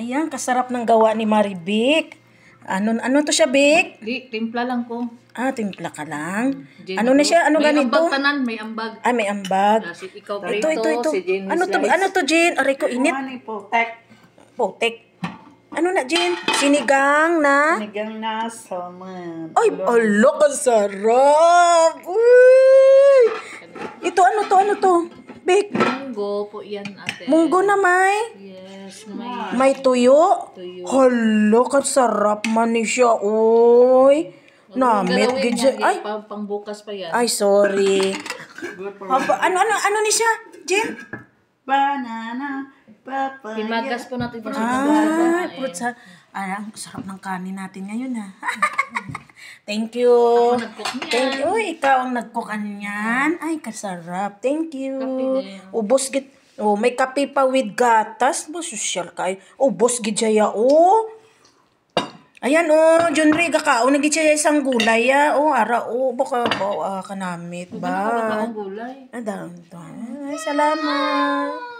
Ayan, kasarap ng gawa ni Marivic. Ano to siya, Vic? Di, timpla lang ko. Timpla ka lang. Ano na siya? Ano may ganito? May ambag tanan, may ambag. May ambag. Si ikaw Ito. Si Jen Ano to, Jen? Aray ko, init. Potek. Ano na, Jen? Sinigang na? Sinigang na salmon. Ay, alok, ang sarap. Uy! Ito, ano to? Vic? Munggo po yan, ate. Munggo na may? Yes, May tuyo? Hala, kasarap man ni siya, oy. Namit, gidya. Ay, pangbukas pa yan. ay, sorry. Ano ni siya, Jen? Banana, papaya. Himagas po natin. Fruit sa... ang sarap ng kanin natin ngayon, ha? Thank you. Thank you. Uy, ikaw ang nag-cookan niyan. Ay, kasarap. Thank you. Ubos gid. Oh, may kape pa with gatas. Ba, social kayo. Ubos gid siya, oh. Ayan, Junri, kakao. Nagid siya isang gulay, ara, baka kanamit ba? Gulay. Ay, salamat.